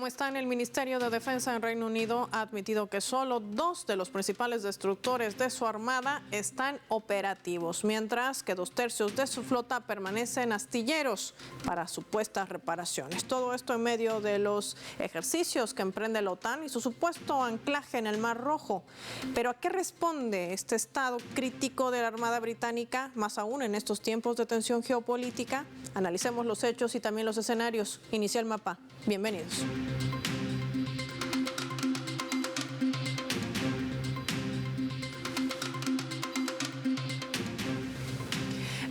¿Cómo están? El Ministerio de Defensa en Reino Unido ha admitido que solo 2 de los principales destructores de su armada están operativos, mientras que 2/3 de su flota permanecen astilleros para supuestas reparaciones. Todo esto en medio de los ejercicios que emprende la OTAN y su supuesto anclaje en el Mar Rojo. Pero ¿a qué responde este estado crítico de la Armada británica, más aún en estos tiempos de tensión geopolítica? Analicemos los hechos y también los escenarios. Inicia el mapa. Bienvenidos.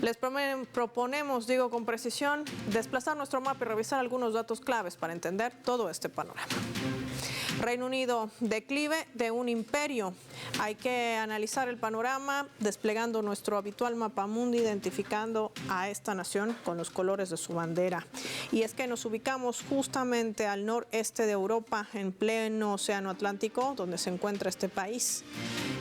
Les proponemos, con precisión, desplazar nuestro mapa y revisar algunos datos claves para entender todo este panorama. Reino Unido, declive de un imperio. Hay que analizar el panorama desplegando nuestro habitual mapamundi, identificando a esta nación con los colores de su bandera. Y es que nos ubicamos justamente al noreste de Europa, en pleno Océano Atlántico, donde se encuentra este país,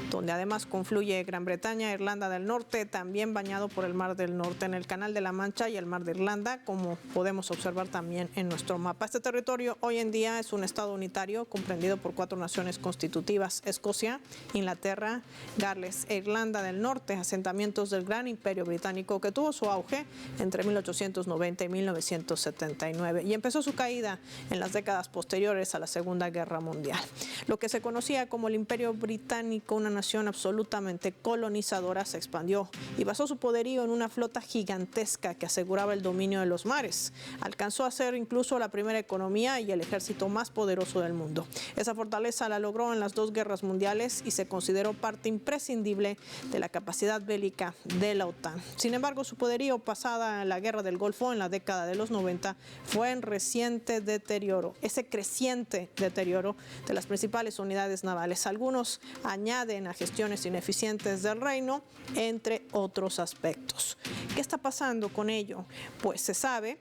donde además confluye Gran Bretaña, Irlanda del Norte, también bañado por el Mar del Norte, en el Canal de la Mancha y el Mar de Irlanda, como podemos observar también en nuestro mapa. Este territorio hoy en día es un estado unitario comprendido por 4 naciones constitutivas: Escocia, Inglaterra, Gales e Irlanda del Norte, asentamientos del Gran Imperio Británico que tuvo su auge entre 1890 y 1979 y empezó su caída en las décadas posteriores a la Segunda Guerra Mundial. Lo que se conocía como el Imperio Británico, una nación absolutamente colonizadora, se expandió y basó su poderío en una flota gigantesca que aseguraba el dominio de los mares. Alcanzó a ser incluso la primera economía y el ejército más poderoso del mundo. Esa fortaleza la logró en las 2 guerras mundiales y se consideró parte imprescindible de la capacidad bélica de la OTAN. Sin embargo, su poderío pasada la Guerra del Golfo en la década de los 90 fue en reciente deterioro, ese creciente deterioro de las principales unidades navales. Algunos añaden a gestiones ineficientes del reino, entre otros aspectos. ¿Qué está pasando con ello? Pues se sabe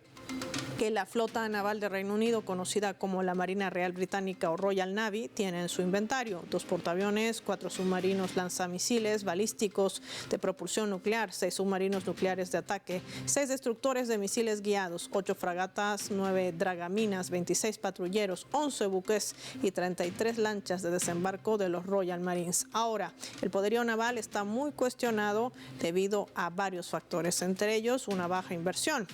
que la flota naval de Reino Unido, conocida como la Marina Real Británica o Royal Navy, tiene en su inventario 2 portaaviones, 4 submarinos lanzamisiles balísticos de propulsión nuclear, 6 submarinos nucleares de ataque, 6 destructores de misiles guiados, 8 fragatas, 9 dragaminas, 26 patrulleros, 11 buques y 33 lanchas de desembarco de los Royal Marines. Ahora, el poderío naval está muy cuestionado debido a varios factores, entre ellos una baja inversión.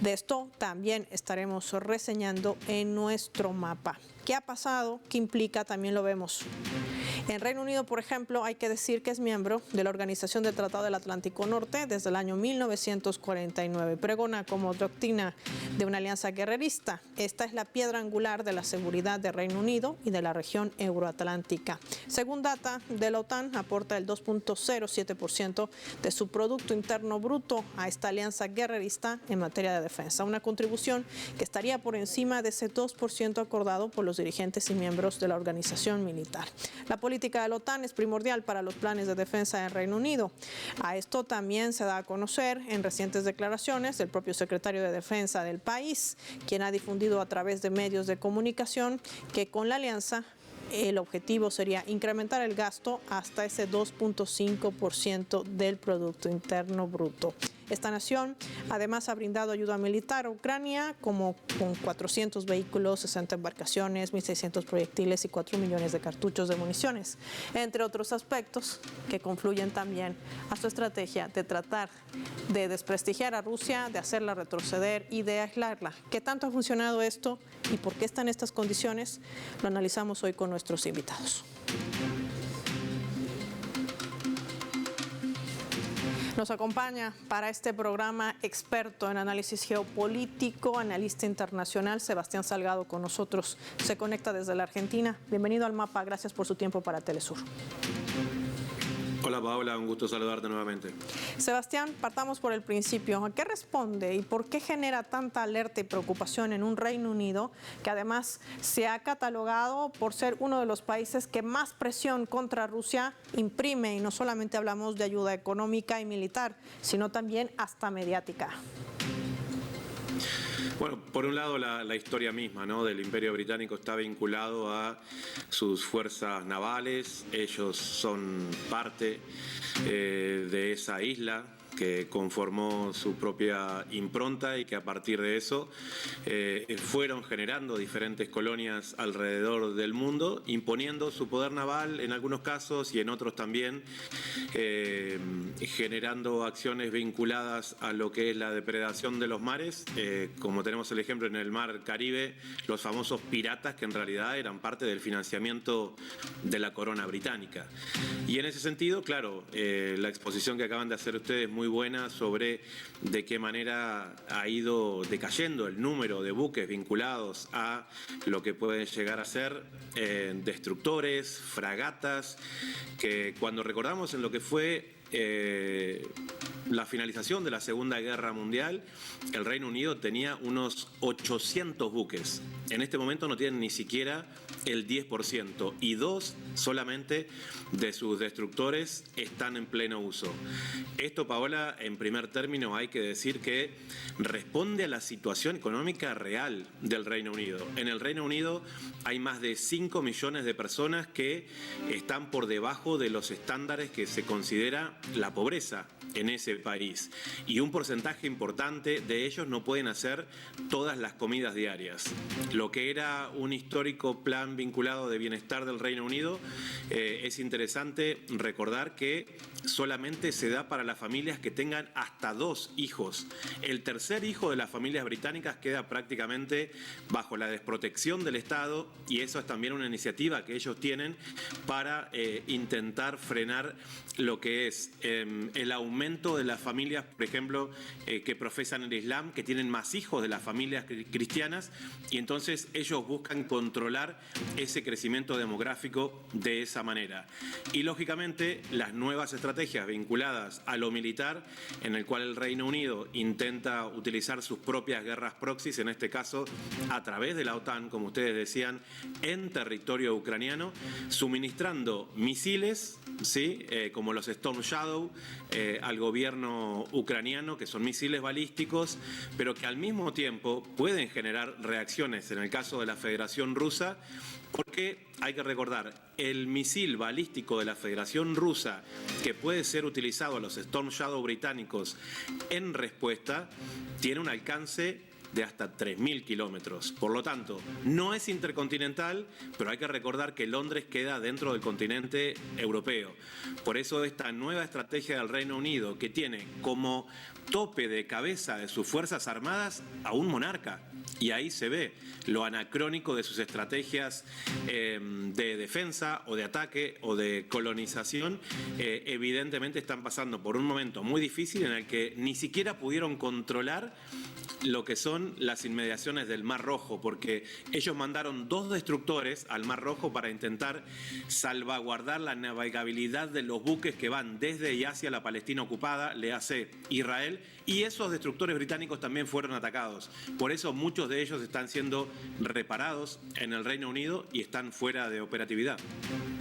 De esto también estaremos reseñando en nuestro mapa. ¿Qué ha pasado? ¿Qué implica? También lo vemos. En Reino Unido, por ejemplo, hay que decir que es miembro de la Organización del Tratado del Atlántico Norte desde el año 1949. Pregona como doctrina de una alianza guerrerista. Esta es la piedra angular de la seguridad de Reino Unido y de la región euroatlántica. Según data de la OTAN, aporta el 2.07% de su Producto Interno Bruto a esta alianza guerrerista en materia de defensa. Una contribución que estaría por encima de ese 2% acordado por los dirigentes y miembros de la organización militar. La política de la OTAN es primordial para los planes de defensa del Reino Unido. A esto también se da a conocer en recientes declaraciones del propio secretario de Defensa del país, quien ha difundido a través de medios de comunicación que con la alianza el objetivo sería incrementar el gasto hasta ese 2.5% del Producto Interno Bruto. Esta nación además ha brindado ayuda militar a Ucrania, como con 400 vehículos, 60 embarcaciones, 1.600 proyectiles y 4 millones de cartuchos de municiones, entre otros aspectos que confluyen también a su estrategia de tratar de desprestigiar a Rusia, de hacerla retroceder y de aislarla. ¿Qué tanto ha funcionado esto y por qué está en estas condiciones? Lo analizamos hoy con nuestros invitados. Nos acompaña para este programa experto en análisis geopolítico, analista internacional, Sebastián Salgado con nosotros. Se conecta desde la Argentina. Bienvenido al mapa, gracias por su tiempo para Telesur. Hola Paola, un gusto saludarte nuevamente. Sebastián, partamos por el principio. ¿A qué responde y por qué genera tanta alerta y preocupación en un Reino Unido que además se ha catalogado por ser uno de los países que más presión contra Rusia imprime? Y no solamente hablamos de ayuda económica y militar, sino también hasta mediática. Bueno, por un lado la historia misma, ¿no?, del Imperio Británico está vinculado a sus fuerzas navales. Ellos son parte de esa isla que conformó su propia impronta y que a partir de eso fueron generando diferentes colonias alrededor del mundo, imponiendo su poder naval en algunos casos y en otros también, generando acciones vinculadas a lo que es la depredación de los mares, como tenemos el ejemplo en el mar Caribe, los famosos piratas que en realidad eran parte del financiamiento de la corona británica. Y en ese sentido, claro, la exposición que acaban de hacer ustedes muy buena sobre de qué manera ha ido decayendo el número de buques vinculados a lo que pueden llegar a ser destructores, fragatas, que cuando recordamos en lo que fue la finalización de la Segunda Guerra Mundial, el Reino Unido tenía unos 800 buques. En este momento no tienen ni siquiera el 10% y 2 solamente de sus destructores están en pleno uso. Esto, Paola, en primer término hay que decir que responde a la situación económica real del Reino Unido. En el Reino Unido hay más de 5 millones de personas que están por debajo de los estándares que se considera la pobreza en ese país, y un porcentaje importante de ellos no pueden hacer todas las comidas diarias. Lo que era un histórico plan vinculado de bienestar del Reino Unido, es interesante recordar que solamente se da para las familias que tengan hasta 2 hijos. El tercer hijo de las familias británicas queda prácticamente bajo la desprotección del Estado, y eso es también una iniciativa que ellos tienen para intentar frenar lo que es el aumento de las familias, por ejemplo, que profesan el Islam, que tienen más hijos de las familias cristianas, y entonces ellos buscan controlar ese crecimiento demográfico de esa manera. Y lógicamente las nuevas estrategias vinculadas a lo militar, en el cual el Reino Unido intenta utilizar sus propias guerras proxies, en este caso a través de la OTAN, como ustedes decían, en territorio ucraniano, suministrando misiles, ¿sí? Como los Storm Shadow, al gobierno ucraniano, que son misiles balísticos, pero que al mismo tiempo pueden generar reacciones en el caso de la Federación Rusa, porque hay que recordar, el misil balístico de la Federación Rusa, que puede ser utilizado a los Storm Shadow británicos en respuesta, tiene un alcance de hasta 3.000 kilómetros. Por lo tanto, no es intercontinental, pero hay que recordar que Londres queda dentro del continente europeo. Por eso esta nueva estrategia del Reino Unido, que tiene como tope de cabeza de sus Fuerzas Armadas a un monarca, y ahí se ve lo anacrónico de sus estrategias de defensa o de ataque o de colonización. Evidentemente están pasando por un momento muy difícil en el que ni siquiera pudieron controlar lo que son las inmediaciones del Mar Rojo, porque ellos mandaron 2 destructores al Mar Rojo para intentar salvaguardar la navegabilidad de los buques que van desde y hacia la Palestina ocupada, le hace Israel, y esos destructores británicos también fueron atacados. Por eso muchos de ellos están siendo reparados en el Reino Unido y están fuera de operatividad.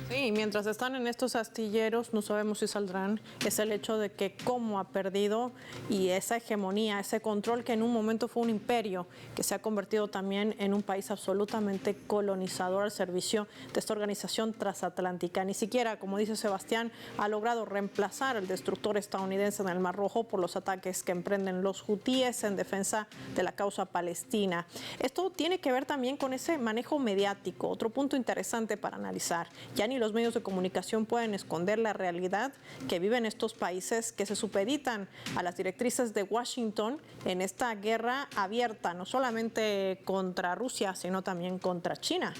Sí, mientras están en estos astilleros, no sabemos si saldrán, es el hecho de que cómo ha perdido y esa hegemonía, ese control que en un momento fue un imperio, que se ha convertido también en un país absolutamente colonizador al servicio de esta organización transatlántica. Ni siquiera, como dice Sebastián, ha logrado reemplazar el destructor estadounidense en el Mar Rojo por los ataques que emprenden los hutíes en defensa de la causa palestina. Esto tiene que ver también con ese manejo mediático, otro punto interesante para analizar. Ya ni los medios de comunicación pueden esconder la realidad que viven estos países que se supeditan a las directrices de Washington en esta guerra abierta, no solamente contra Rusia, sino también contra China.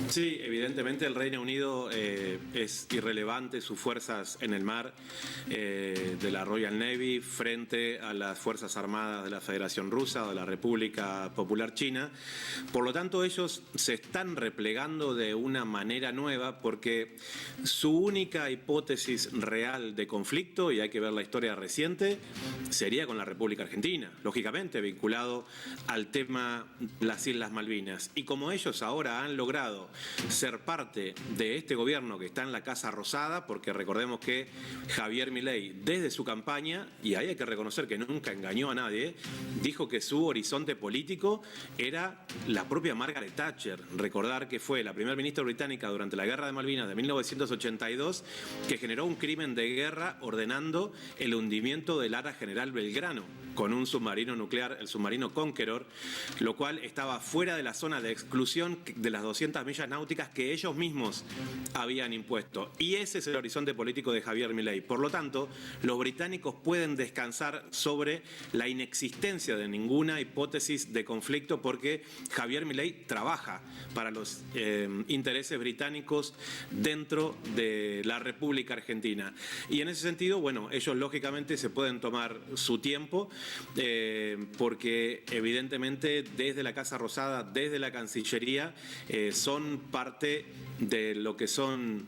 Sí, evidentemente el Reino Unido es irrelevante sus fuerzas en el mar de la Royal Navy frente a las Fuerzas Armadas de la Federación Rusa o de la República Popular China. Por lo tanto, ellos se están replegando de una manera nueva porque su única hipótesis real de conflicto, y hay que ver la historia reciente, sería con la República Argentina, lógicamente vinculado al tema las Islas Malvinas. Y como ellos ahora han logrado ser parte de este gobierno que está en la Casa Rosada, porque recordemos que Javier Milei, desde su campaña, y ahí hay que reconocer que nunca engañó a nadie, dijo que su horizonte político era la propia Margaret Thatcher. Recordar que fue la primera ministra británica durante la Guerra de Malvinas de 1982 que generó un crimen de guerra ordenando el hundimiento del Ara General Belgrano con un submarino nuclear, el submarino Conqueror, lo cual estaba fuera de la zona de exclusión de las 200 millas náuticas que ellos mismos habían impuesto. Y ese es el horizonte político de Javier Milei. Por lo tanto, los británicos pueden descansar sobre la inexistencia de ninguna hipótesis de conflicto porque Javier Milei trabaja para los intereses británicos dentro de la República Argentina. Y en ese sentido, bueno, ellos lógicamente se pueden tomar su tiempo porque evidentemente desde la Casa Rosada, desde la Cancillería, son parte de lo que son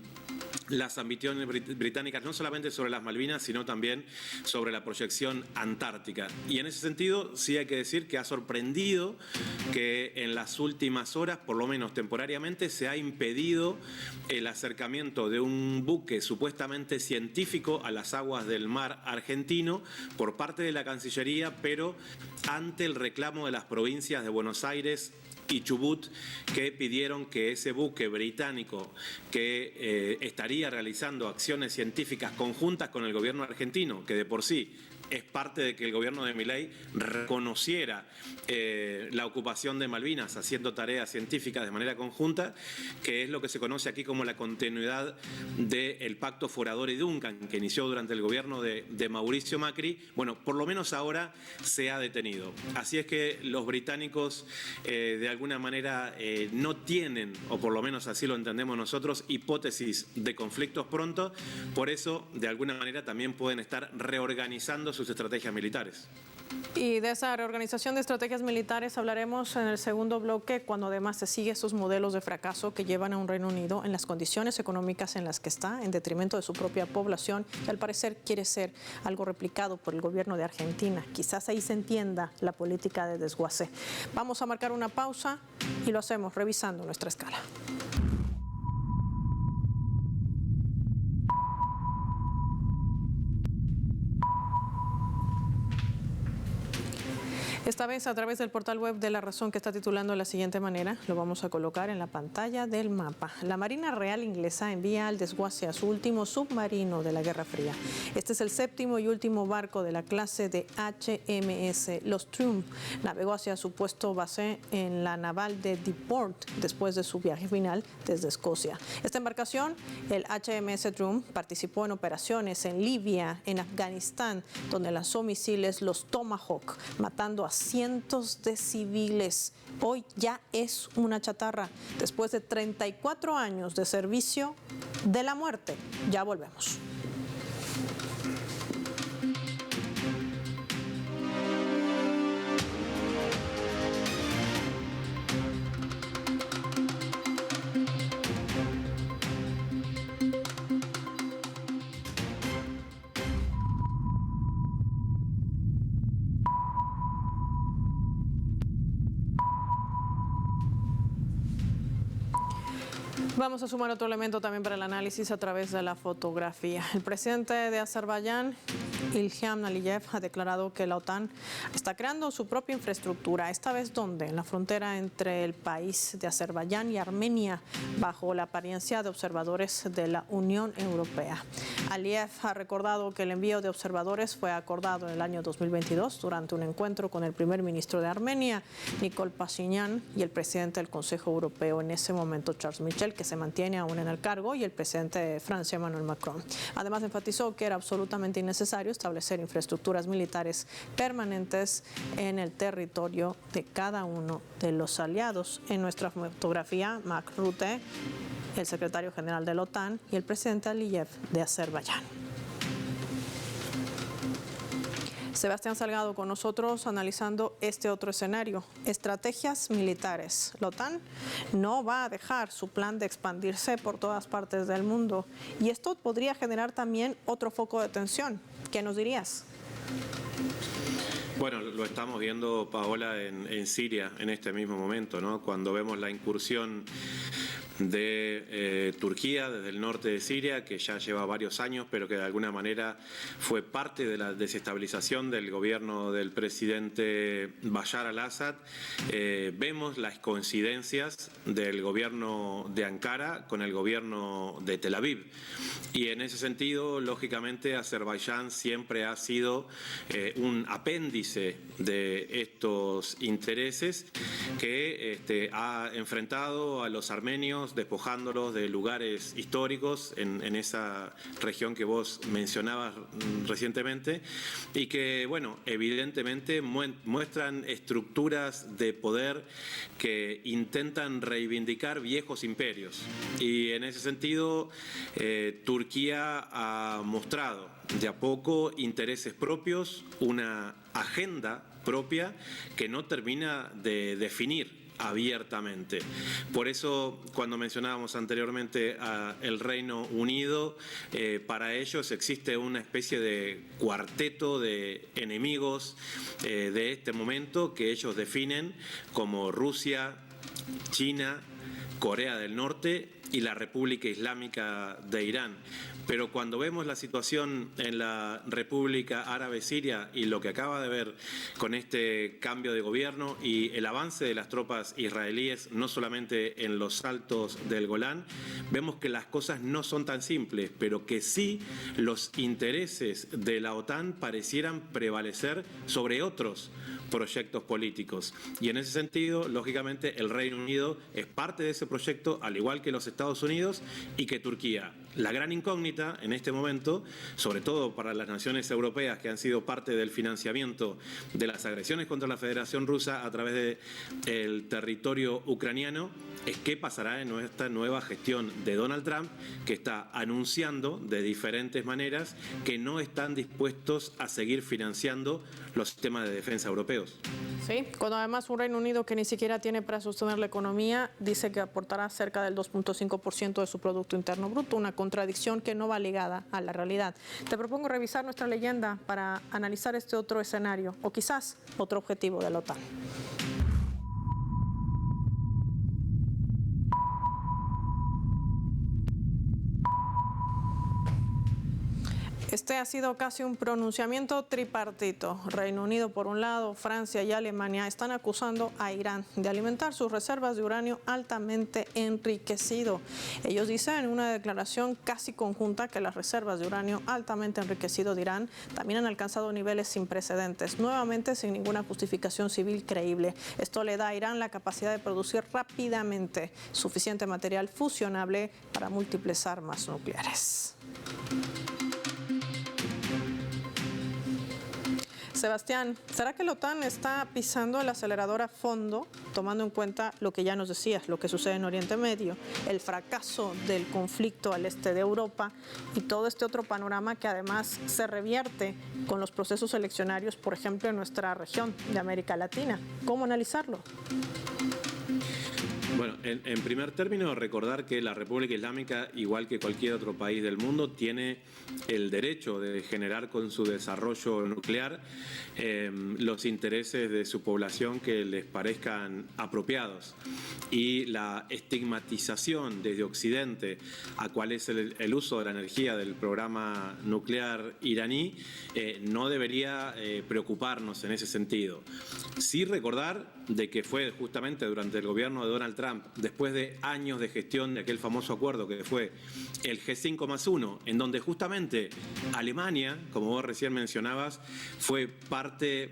las ambiciones británicas, no solamente sobre las Malvinas, sino también sobre la proyección antártica. Y en ese sentido, sí hay que decir que ha sorprendido que en las últimas horas, por lo menos temporariamente, se ha impedido el acercamiento de un buque supuestamente científico a las aguas del mar argentino por parte de la Cancillería, pero ante el reclamo de las provincias de Buenos Aires y Chubut, que pidieron que ese buque británico que estaría realizando acciones científicas conjuntas con el gobierno argentino, que de por sí es parte de que el gobierno de Milei reconociera la ocupación de Malvinas haciendo tareas científicas de manera conjunta, que es lo que se conoce aquí como la continuidad del Pacto Forador y Duncan, que inició durante el gobierno de Mauricio Macri. Bueno, por lo menos ahora se ha detenido. Así es que los británicos de alguna manera no tienen, o por lo menos así lo entendemos nosotros, hipótesis de conflictos pronto. Por eso, de alguna manera, también pueden estar reorganizando sus estrategias militares. Y de esa reorganización de estrategias militares hablaremos en el segundo bloque, cuando además se sigue estos modelos de fracaso que llevan a un Reino Unido en las condiciones económicas en las que está, en detrimento de su propia población, que al parecer quiere ser algo replicado por el gobierno de Argentina. Quizás ahí se entienda la política de desguace. Vamos a marcar una pausa y lo hacemos revisando nuestra escala. Esta vez a través del portal web de La Razón, que está titulando de la siguiente manera, lo vamos a colocar en la pantalla del mapa. La Marina Real Inglesa envía al desguace a su último submarino de la Guerra Fría. Este es el séptimo y último barco de la clase de HMS Los Triumph. Navegó hacia su puesto base en la naval de Deport después de su viaje final desde Escocia. Esta embarcación, el HMS Triumph, participó en operaciones en Libia, en Afganistán, donde lanzó misiles los Tomahawk, matando a cientos de civiles. Hoy ya es una chatarra. Después de 34 años de servicio de la muerte. Ya volvemos. Vamos a sumar otro elemento también para el análisis a través de la fotografía. El presidente de Azerbaiyán, Ilham Aliyev, ha declarado que la OTAN está creando su propia infraestructura. ¿Esta vez dónde? En la frontera entre el país de Azerbaiyán y Armenia, bajo la apariencia de observadores de la Unión Europea. Aliyev ha recordado que el envío de observadores fue acordado en el año 2022 durante un encuentro con el primer ministro de Armenia, Nikol Pashinyan, y el presidente del Consejo Europeo en ese momento, Charles Michel, que se mantiene aún en el cargo, y el presidente de Francia, Emmanuel Macron. Además, enfatizó que era absolutamente innecesario establecer infraestructuras militares permanentes en el territorio de cada uno de los aliados. En nuestra fotografía, Mark Rutte, el secretario general de la OTAN, y el presidente Aliyev de Azerbaiyán. Sebastián Salgado con nosotros analizando este otro escenario. Estrategias militares. La OTAN no va a dejar su plan de expandirse por todas partes del mundo. Y esto podría generar también otro foco de tensión. ¿Qué nos dirías? Bueno, lo estamos viendo, Paola, en Siria en este mismo momento, ¿no? Cuando vemos la incursión de Turquía, desde el norte de Siria, que ya lleva varios años, pero que de alguna manera fue parte de la desestabilización del gobierno del presidente Bashar al-Assad. Vemos las coincidencias del gobierno de Ankara con el gobierno de Tel Aviv. Y en ese sentido, lógicamente, Azerbaiyán siempre ha sido un apéndice de estos intereses que ha enfrentado a los armenios, despojándolos de lugares históricos en esa región que vos mencionabas recientemente, y que, bueno, evidentemente muestran estructuras de poder que intentan reivindicar viejos imperios. Y en ese sentido, Turquía ha mostrado de a poco intereses propios, una agenda propia que no termina de definir abiertamente. Por eso, cuando mencionábamos anteriormente el Reino Unido, para ellos existe una especie de cuarteto de enemigos de este momento que ellos definen como Rusia, China, Corea del Norte y la República Islámica de Irán. Pero cuando vemos la situación en la República Árabe Siria y lo que acaba de ver con este cambio de gobierno y el avance de las tropas israelíes, no solamente en los altos del Golán, vemos que las cosas no son tan simples, pero que sí los intereses de la OTAN parecieran prevalecer sobre otros proyectos políticos. Y en ese sentido, lógicamente, el Reino Unido es parte de ese proyecto, al igual que los Estados Unidos y que Turquía. La gran incógnita en este momento, sobre todo para las naciones europeas que han sido parte del financiamiento de las agresiones contra la Federación Rusa a través del territorio ucraniano, es qué pasará en esta nueva gestión de Donald Trump, que está anunciando de diferentes maneras que no están dispuestos a seguir financiando los sistemas de defensa europeos. Sí, cuando además un Reino Unido que ni siquiera tiene para sostener la economía dice que aportará cerca del 2.5% de su Producto Interno Bruto, una contradicción que no va ligada a la realidad. Te propongo revisar nuestra leyenda para analizar este otro escenario o quizás otro objetivo de la OTAN. Este ha sido casi un pronunciamiento tripartito. Reino Unido por un lado, Francia y Alemania están acusando a Irán de alimentar sus reservas de uranio altamente enriquecido. Ellos dicen en una declaración casi conjunta que las reservas de uranio altamente enriquecido de Irán también han alcanzado niveles sin precedentes, nuevamente sin ninguna justificación civil creíble. Esto le da a Irán la capacidad de producir rápidamente suficiente material fusionable para múltiples armas nucleares. Sebastián, ¿será que la OTAN está pisando el acelerador a fondo, tomando en cuenta lo que ya nos decías, lo que sucede en Oriente Medio, el fracaso del conflicto al este de Europa y todo este otro panorama que además se revierte con los procesos eleccionarios, por ejemplo, en nuestra región de América Latina? ¿Cómo analizarlo? Bueno, en primer término, recordar que la República Islámica, igual que cualquier otro país del mundo, tiene el derecho de generar con su desarrollo nuclear los intereses de su población que les parezcan apropiados. Y la estigmatización desde Occidente a cuál es el uso de la energía del programa nuclear iraní no debería preocuparnos en ese sentido. Sí recordar de que fue justamente durante el gobierno de Donald Trump, después de años de gestión de aquel famoso acuerdo que fue el G5+1, en donde justamente Alemania, como vos recién mencionabas, fue parte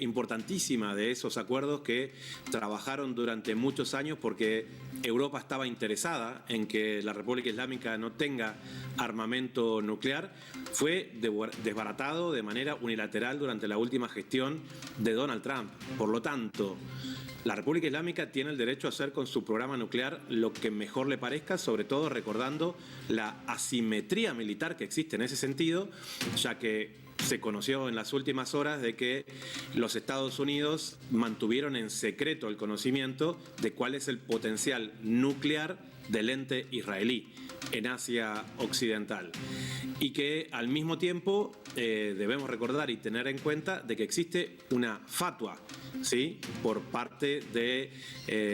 importantísima de esos acuerdos que trabajaron durante muchos años porque Europa estaba interesada en que la República Islámica no tenga armamento nuclear, fue desbaratado de manera unilateral durante la última gestión de Donald Trump. Por lo tanto, la República Islámica tiene el derecho a hacer con su programa nuclear lo que mejor le parezca, sobre todo recordando la asimetría militar que existe en ese sentido, ya que se conoció en las últimas horas de que los Estados Unidos mantuvieron en secreto el conocimiento de cuál es el potencial nuclear del ente israelí en Asia Occidental, y que al mismo tiempo debemos recordar y tener en cuenta de que existe una fatwa, ¿sí?, por parte de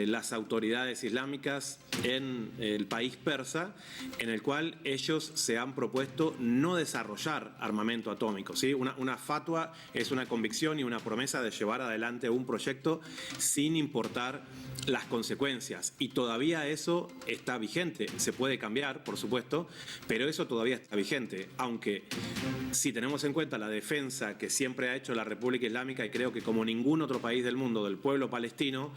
las autoridades islámicas en el país persa, en el cual ellos se han propuesto no desarrollar armamento atómico, ¿sí? Una fatwa es una convicción y una promesa de llevar adelante un proyecto sin importar las consecuencias, y todavía eso está vigente. Se puede cambiar, por supuesto, pero eso todavía está vigente, aunque si tenemos en cuenta la defensa que siempre ha hecho la República Islámica, y creo que como ningún otro país del mundo, del pueblo palestino,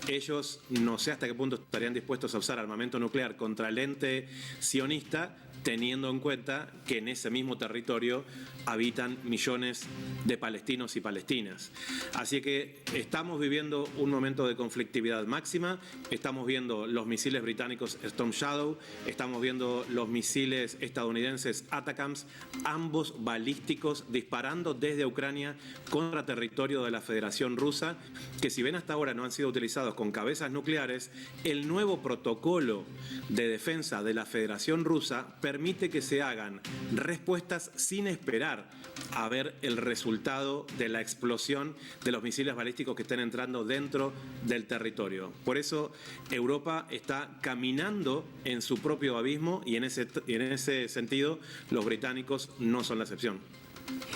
ellos no sé hasta qué punto estarían dispuestos a usar armamento nuclear contra el ente sionista, teniendo en cuenta que en ese mismo territorio habitan millones de palestinos y palestinas. Así que estamos viviendo un momento de conflictividad máxima, estamos viendo los misiles británicos Storm Shadow, estamos viendo los misiles estadounidenses ATACMS, ambos balísticos disparando desde Ucrania contra territorio de la Federación Rusa, que si bien hasta ahora no han sido utilizados con cabezas nucleares, el nuevo protocolo de defensa de la Federación Rusa permite que se hagan respuestas sin esperar a ver el resultado de la explosión de los misiles balísticos que estén entrando dentro del territorio. Por eso Europa está caminando en su propio abismo, y en ese sentido los británicos no son la excepción.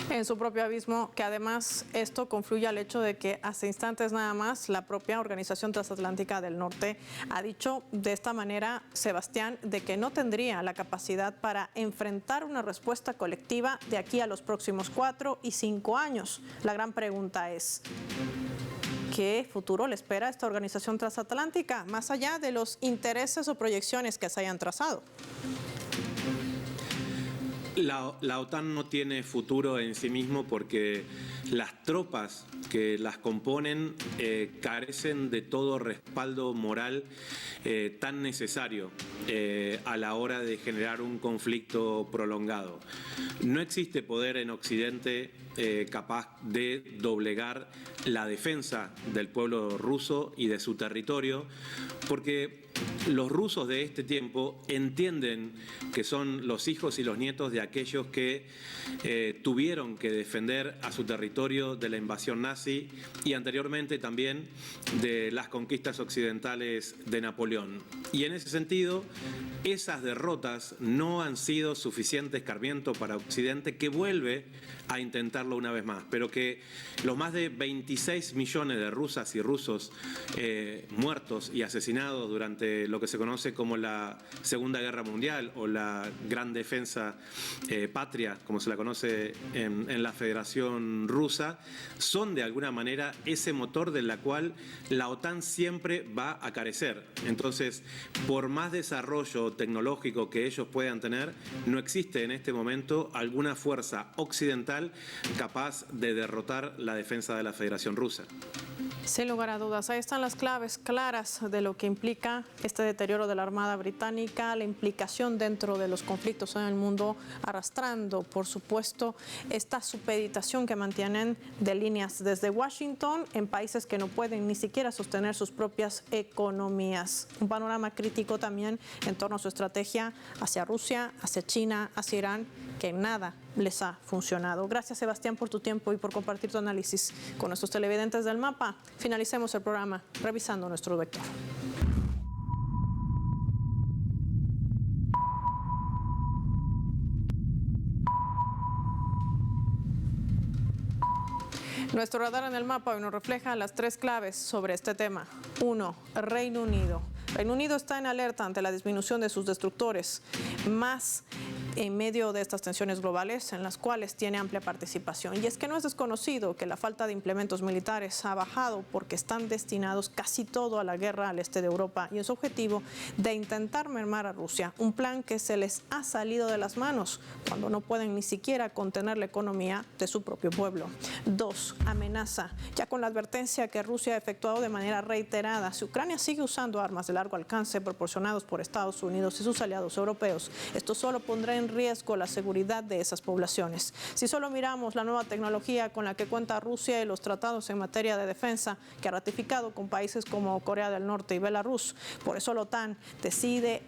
En su propio abismo, que además esto confluye al hecho de que hace instantes nada más la propia Organización Transatlántica del Norte ha dicho de esta manera, Sebastián, de que no tendría la capacidad para enfrentar una respuesta colectiva de aquí a los próximos 4 y 5 años. La gran pregunta es, ¿qué futuro le espera a esta organización transatlántica, más allá de los intereses o proyecciones que se hayan trazado? La OTAN no tiene futuro en sí mismo porque las tropas que las componen carecen de todo respaldo moral tan necesario a la hora de generar un conflicto prolongado. No existe poder en Occidente capaz de doblegar la defensa del pueblo ruso y de su territorio, porque los rusos de este tiempo entienden que son los hijos y los nietos de aquellos que tuvieron que defender a su territorio de la invasión nazi y anteriormente también de las conquistas occidentales de Napoleón. Y en ese sentido, esas derrotas no han sido suficiente escarmiento para Occidente, que vuelve a intentarlo una vez más, pero que los más de 26 millones de rusas y rusos muertos y asesinados durante lo que se conoce como la Segunda Guerra Mundial o la Gran Defensa Patria, como se la conoce en la Federación Rusa, son de alguna manera ese motor de la cual la OTAN siempre va a carecer. Entonces, por más desarrollo tecnológico que ellos puedan tener, no existe en este momento alguna fuerza occidental capaz de derrotar la defensa de la Federación Rusa. Sin lugar a dudas, ahí están las claves claras de lo que implica este deterioro de la Armada Británica, la implicación dentro de los conflictos en el mundo, arrastrando, por supuesto, esta supeditación que mantienen de líneas desde Washington en países que no pueden ni siquiera sostener sus propias economías. Un panorama crítico también en torno a su estrategia hacia Rusia, hacia China, hacia Irán, que nada les ha funcionado. Gracias, Sebastián, por tu tiempo y por compartir tu análisis con nuestros televidentes del Mapa. Finalicemos el programa revisando nuestro vector. Nuestro radar en el Mapa hoy nos refleja las 3 claves sobre este tema. 1. Reino Unido. Reino Unido está en alerta ante la disminución de sus destructores, más en medio de estas tensiones globales en las cuales tiene amplia participación. Y es que no es desconocido que la falta de implementos militares ha bajado porque están destinados casi todo a la guerra al este de Europa y en su objetivo de intentar mermar a Rusia, un plan que se les ha salido de las manos cuando no pueden ni siquiera contener la economía de su propio pueblo. 2. Amenaza. Ya con la advertencia que Rusia ha efectuado de manera reiterada, si Ucrania sigue usando armas de largo alcance proporcionados por Estados Unidos y sus aliados europeos, esto solo pondrá en en riesgo la seguridad de esas poblaciones. Si solo miramos la nueva tecnología con la que cuenta Rusia y los tratados en materia de defensa que ha ratificado con países como Corea del Norte y Belarus, por eso la OTAN decide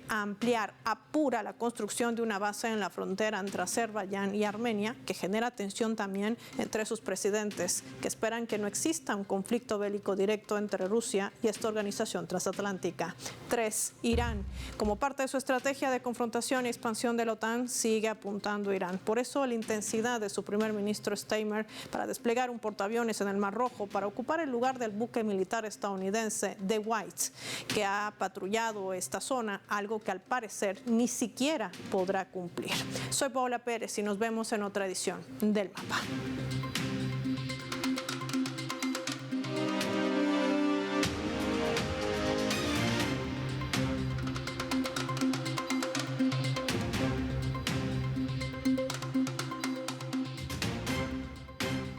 apura la construcción de una base en la frontera entre Azerbaiyán y Armenia, que genera tensión también entre sus presidentes, que esperan que no exista un conflicto bélico directo entre Rusia y esta organización transatlántica. 3. Irán. Como parte de su estrategia de confrontación y expansión de la OTAN, sigue apuntando a Irán. Por eso la intensidad de su primer ministro Steinmeier para desplegar un portaaviones en el Mar Rojo para ocupar el lugar del buque militar estadounidense The White, que ha patrullado esta zona, algo que al parecer ni siquiera podrá cumplir. Soy Paola Pérez y nos vemos en otra edición del Mapa.